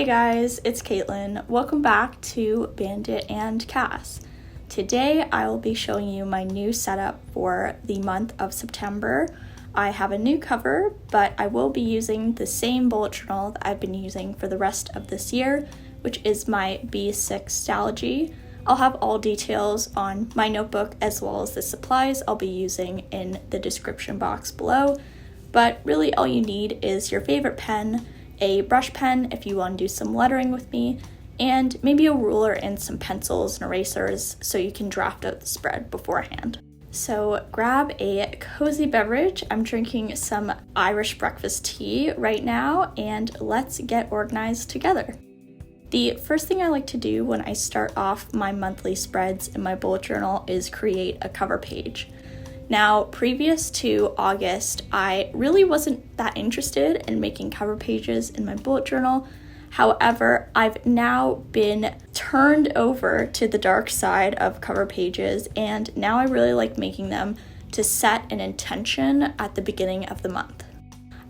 Hey guys, it's Kaitlin. Welcome back to Bandit and Cass. Today I will be showing you my new setup for the month of September. I have a new cover, but I will be using the same bullet journal that I've been using for the rest of this year, which is my B6 Stalogy. I'll have all details on my notebook as well as the supplies I'll be using in the description box below, but really all you need is your favorite pen, a brush pen if you want to do some lettering with me, and maybe a ruler and some pencils and erasers so you can draft out the spread beforehand. So grab a cozy beverage. I'm drinking some Irish breakfast tea right now, and let's get organized together. The first thing I like to do when I start off my monthly spreads in my bullet journal is create a cover page. Now, previous to August, I really wasn't that interested in making cover pages in my bullet journal. However, I've now been turned over to the dark side of cover pages, and now I really like making them to set an intention at the beginning of the month.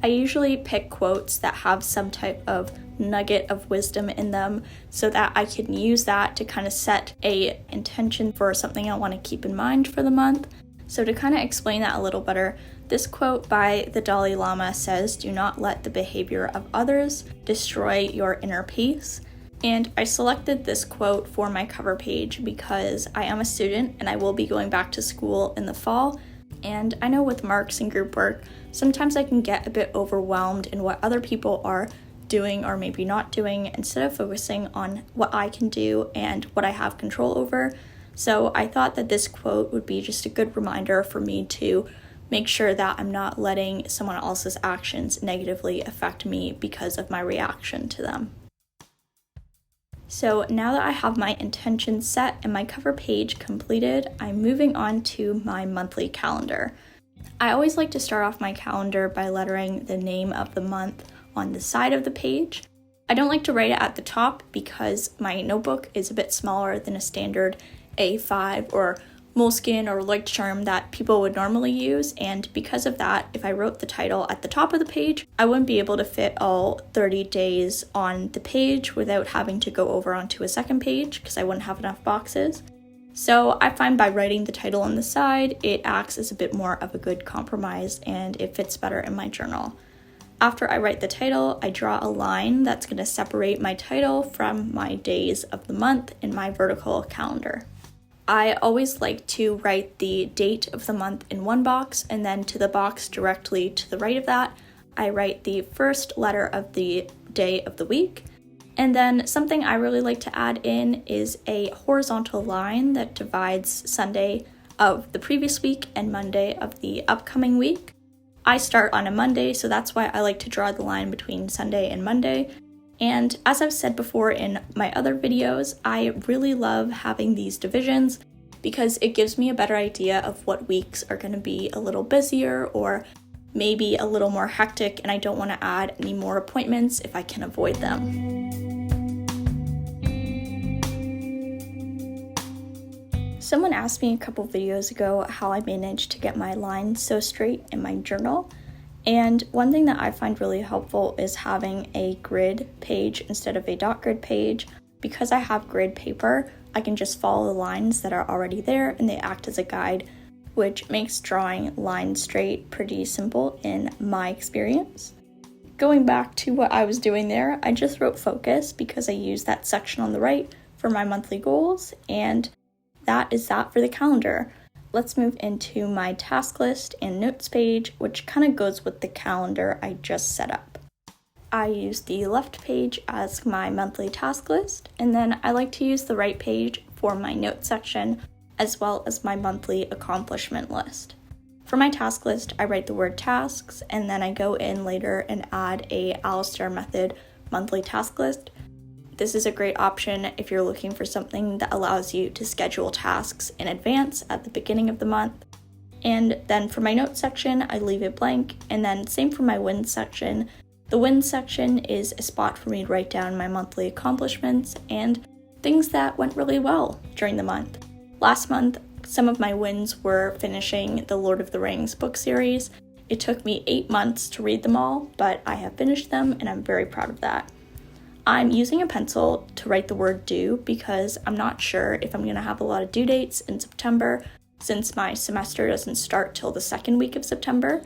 I usually pick quotes that have some type of nugget of wisdom in them so that I can use that to kind of set a intention for something I want to keep in mind for the month. So to kind of explain that a little better, this quote by the Dalai Lama says, "Do not let the behavior of others destroy your inner peace." And I selected this quote for my cover page because I am a student and I will be going back to school in the fall. And I know with marks and group work, sometimes I can get a bit overwhelmed in what other people are doing or maybe not doing instead of focusing on what I can do and what I have control over. So I thought that this quote would be just a good reminder for me to make sure that I'm not letting someone else's actions negatively affect me because of my reaction to them. So now that I have my intention set and my cover page completed, I'm moving on to my monthly calendar. I always like to start off my calendar by lettering the name of the month on the side of the page. I don't like to write it at the top because my notebook is a bit smaller than a standard A5 or Moleskine or Leuchtturm that people would normally use, and because of that, if I wrote the title at the top of the page, I wouldn't be able to fit all 30 days on the page without having to go over onto a second page because I wouldn't have enough boxes. So I find by writing the title on the side, it acts as a bit more of a good compromise and it fits better in my journal. After I write the title, I draw a line that's going to separate my title from my days of the month in my vertical calendar. I always like to write the date of the month in one box, and then to the box directly to the right of that, I write the first letter of the day of the week. And then something I really like to add in is a horizontal line that divides Sunday of the previous week and Monday of the upcoming week. I start on a Monday, so that's why I like to draw the line between Sunday and Monday. And as I've said before in my other videos, I really love having these divisions because it gives me a better idea of what weeks are going to be a little busier or maybe a little more hectic, and I don't want to add any more appointments if I can avoid them. Someone asked me a couple videos ago how I managed to get my lines so straight in my journal. And one thing that I find really helpful is having a grid page instead of a dot grid page. Because I have grid paper, I can just follow the lines that are already there and they act as a guide, which makes drawing lines straight pretty simple in my experience. Going back to what I was doing there, I just wrote focus because I used that section on the right for my monthly goals, and that is that for the calendar. Let's move into my task list and notes page, which kind of goes with the calendar I just set up. I use the left page as my monthly task list, and then I like to use the right page for my notes section, as well as my monthly accomplishment list. For my task list, I write the word tasks, and then I go in later and add a Alistair method monthly task list. This is a great option if you're looking for something that allows you to schedule tasks in advance at the beginning of the month. And then for my notes section, I leave it blank, and then same for my wins section. The wins section is a spot for me to write down my monthly accomplishments and things that went really well during the month. Last month, some of my wins were finishing the Lord of the Rings book series. It took me 8 months to read them all, but I have finished them and I'm very proud of that. I'm using a pencil to write the word due because I'm not sure if I'm going to have a lot of due dates in September since my semester doesn't start till the second week of September.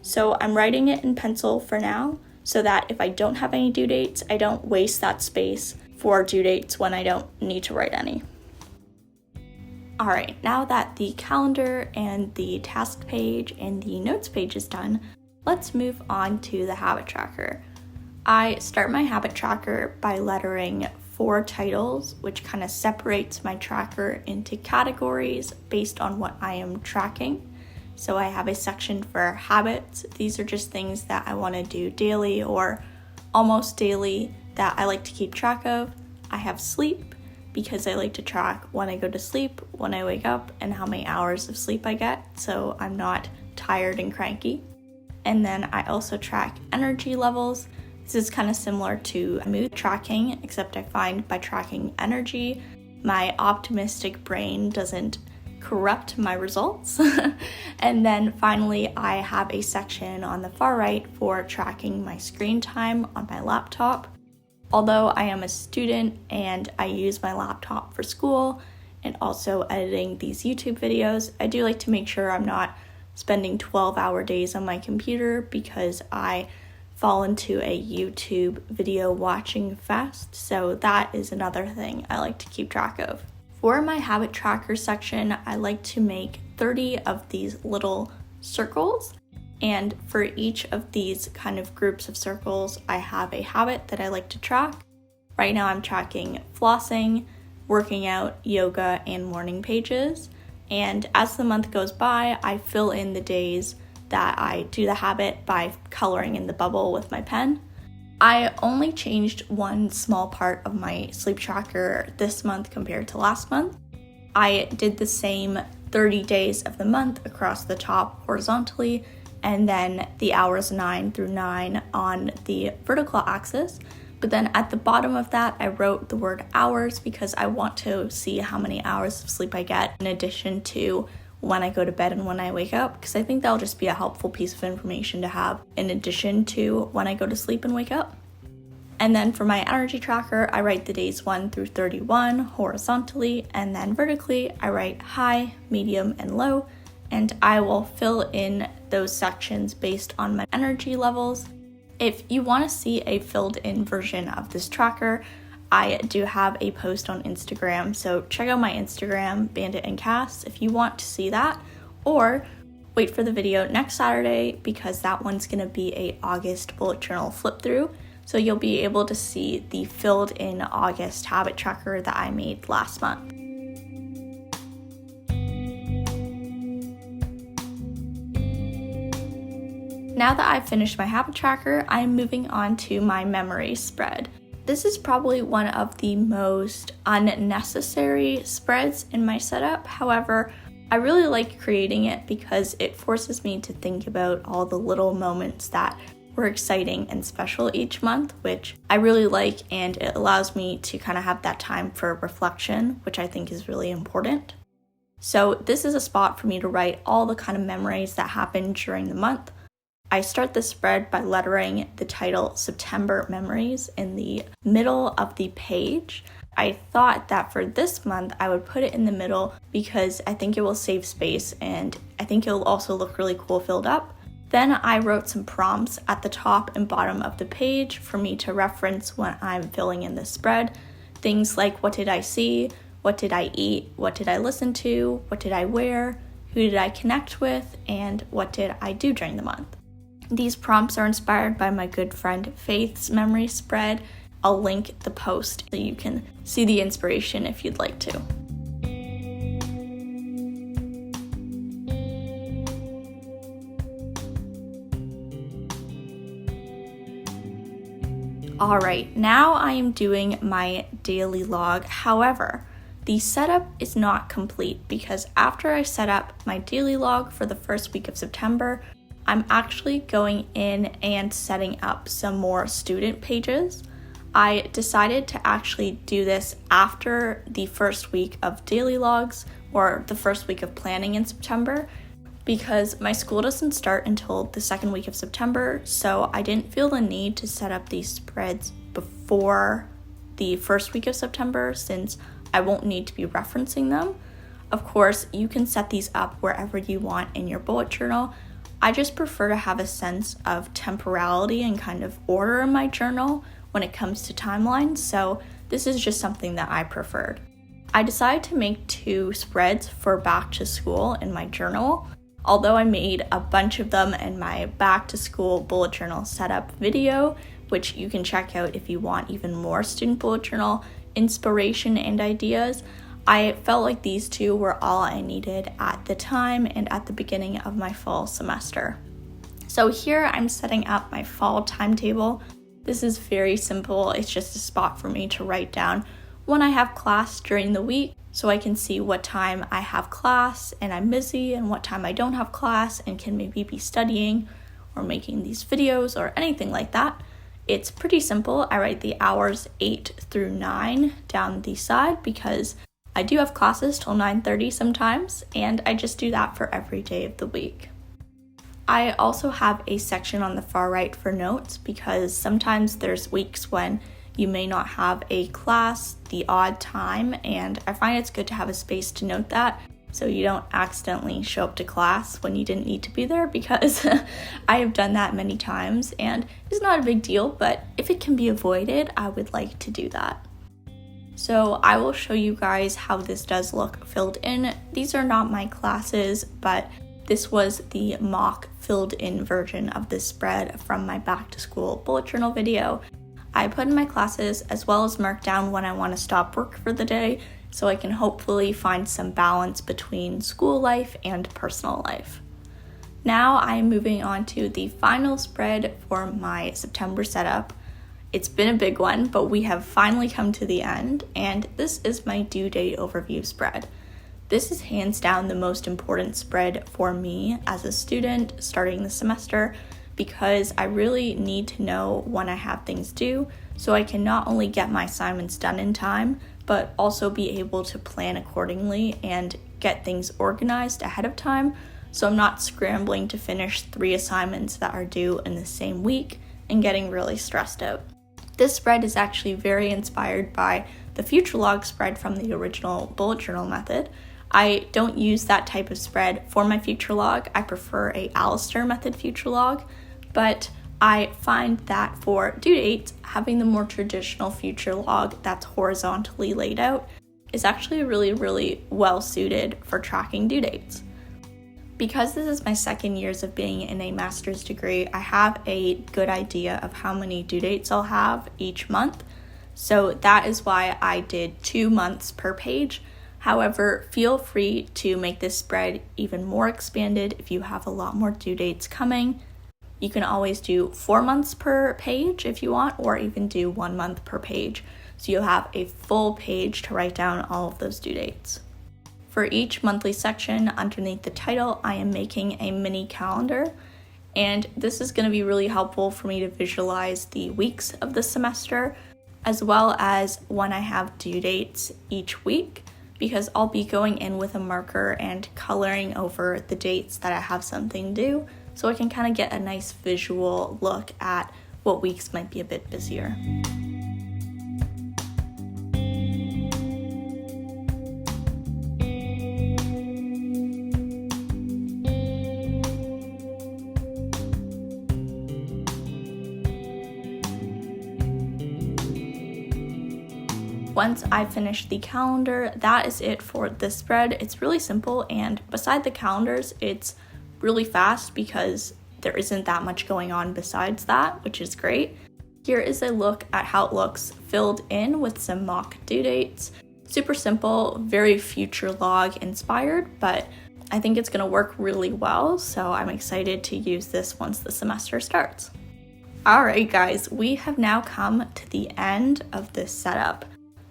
So I'm writing it in pencil for now so that if I don't have any due dates, I don't waste that space for due dates when I don't need to write any. Alright, now that the calendar and the task page and the notes page is done, let's move on to the habit tracker. I start my habit tracker by lettering 4 titles, which kind of separates my tracker into categories based on what I am tracking. So I have a section for habits. These are just things that I want to do daily or almost daily that I like to keep track of. I have sleep because I like to track when I go to sleep, when I wake up, and how many hours of sleep I get so I'm not tired and cranky. And then I also track energy levels. This is kind of similar to mood tracking, except I find by tracking energy, my optimistic brain doesn't corrupt my results. And then finally, I have a section on the far right for tracking my screen time on my laptop. Although I am a student and I use my laptop for school and also editing these YouTube videos, I do like to make sure I'm not spending 12-hour days on my computer because I fall into a YouTube video watching fest. So that is another thing I like to keep track of. For my habit tracker section, I like to make 30 of these little circles. And for each of these kind of groups of circles, I have a habit that I like to track. Right now I'm tracking flossing, working out, yoga, and morning pages. And as the month goes by, I fill in the days that I do the habit by coloring in the bubble with my pen. I only changed one small part of my sleep tracker this month compared to last month. I did the same 30 days of the month across the top horizontally, and then the hours 9 through 9 on the vertical axis. But then at the bottom of that, I wrote the word hours because I want to see how many hours of sleep I get in addition to when I go to bed and when I wake up, because I think that'll just be a helpful piece of information to have in addition to when I go to sleep and wake up. And then for my energy tracker, I write the days 1 through 31 horizontally, and then vertically, I write high, medium, and low, and I will fill in those sections based on my energy levels. If you want to see a filled in version of this tracker, I do have a post on Instagram, so check out my Instagram, Bandit and Cass, if you want to see that, or wait for the video next Saturday because that one's going to be a August bullet journal flip through, so you'll be able to see the filled in August habit tracker that I made last month. Now that I've finished my habit tracker, I'm moving on to my memory spread. This is probably one of the most unnecessary spreads in my setup. However, I really like creating it because it forces me to think about all the little moments that were exciting and special each month, which I really like, and it allows me to kind of have that time for reflection, which I think is really important. So this is a spot for me to write all the kind of memories that happened during the month. I start the spread by lettering the title September Memories in the middle of the page. I thought that for this month I would put it in the middle because I think it will save space and I think it will also look really cool filled up. Then I wrote some prompts at the top and bottom of the page for me to reference when I'm filling in the spread. Things like what did I see, what did I eat, what did I listen to, what did I wear, who did I connect with, and what did I do during the month. These prompts are inspired by my good friend Faith's memory spread. I'll link the post so you can see the inspiration if you'd like to. Alright, now I am doing my daily log. However, the setup is not complete because after I set up my daily log for the first week of September, I'm actually going in and setting up some more student pages. I decided to actually do this after the first week of daily logs or the first week of planning in September because my school doesn't start until the second week of September, so I didn't feel the need to set up these spreads before the first week of September since I won't need to be referencing them. Of course, you can set these up wherever you want in your bullet journal. I just prefer to have a sense of temporality and kind of order in my journal when it comes to timelines, so this is just something that I preferred. I decided to make 2 spreads for back to school in my journal. Although I made a bunch of them in my back to school bullet journal setup video, which you can check out if you want even more student bullet journal inspiration and ideas, I felt like these 2 were all I needed at the time and at the beginning of my fall semester. So here I'm setting up my fall timetable. This is very simple. It's just a spot for me to write down when I have class during the week, so I can see what time I have class and I'm busy and what time I don't have class and can maybe be studying or making these videos or anything like that. It's pretty simple. I write the hours 8 through 9 down the side because I do have classes till 9:30 sometimes, and I just do that for every day of the week. I also have a section on the far right for notes because sometimes there's weeks when you may not have a class the odd time, and I find it's good to have a space to note that so you don't accidentally show up to class when you didn't need to be there, because I have done that many times and it's not a big deal, but if it can be avoided, I would like to do that. So I will show you guys how this does look filled in. These are not my classes, but this was the mock filled in version of this spread from my back to school bullet journal video. I put in my classes as well as mark down when I want to stop work for the day so I can hopefully find some balance between school life and personal life. Now I'm moving on to the final spread for my September setup. It's been a big one, but we have finally come to the end, and this is my due date overview spread. This is hands down the most important spread for me as a student starting the semester, because I really need to know when I have things due so I can not only get my assignments done in time, but also be able to plan accordingly and get things organized ahead of time so I'm not scrambling to finish 3 assignments that are due in the same week and getting really stressed out. This spread is actually very inspired by the future log spread from the original bullet journal method. I don't use that type of spread for my future log. I prefer a Alistair method future log, but I find that for due dates, having the more traditional future log that's horizontally laid out is actually really well suited for tracking due dates. Because this is my second years of being in a master's degree, I have a good idea of how many due dates I'll have each month. So that is why I did 2 months per page. However, feel free to make this spread even more expanded if you have a lot more due dates coming. You can always do 4 months per page if you want, or even do 1 month per page. So you'll have a full page to write down all of those due dates. For each monthly section underneath the title, I am making a mini calendar, and this is going to be really helpful for me to visualize the weeks of the semester, as well as when I have due dates each week, because I'll be going in with a marker and coloring over the dates that I have something due, so I can kind of get a nice visual look at what weeks might be a bit busier. Once I finish the calendar, that is it for this spread. It's really simple, and beside the calendars, it's really fast because there isn't that much going on besides that, which is great. Here is a look at how it looks filled in with some mock due dates. Super simple, very future log inspired, but I think it's going to work really well, so I'm excited to use this once the semester starts. Alright guys, we have now come to the end of this setup.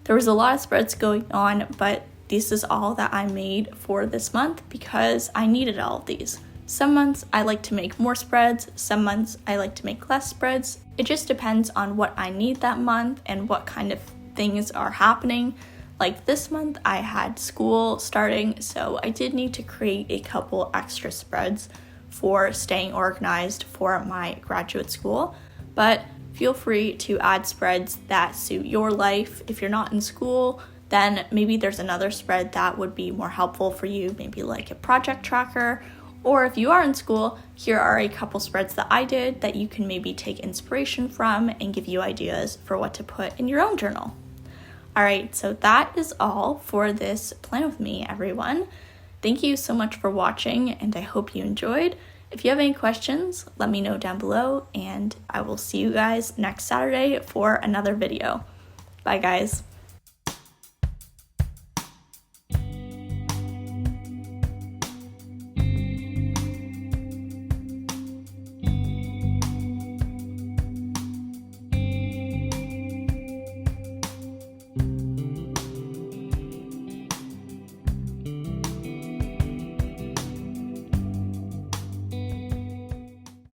There was a lot of spreads going on, but this is all that I made for this month because I needed all of these. Some months I like to make more spreads, some months I like to make less spreads. It just depends on what I need that month and what kind of things are happening. Like this month I had school starting, so I did need to create a couple extra spreads for staying organized for my graduate school. But feel free to add spreads that suit your life. If you're not in school, then maybe there's another spread that would be more helpful for you, maybe like a project tracker. Or if you are in school, here are a couple spreads that I did that you can maybe take inspiration from and give you ideas for what to put in your own journal. All right, so that is all for this Plan With Me, everyone. Thank you so much for watching, and I hope you enjoyed. If you have any questions, let me know down below, and I will see you guys next Saturday for another video. Bye, guys.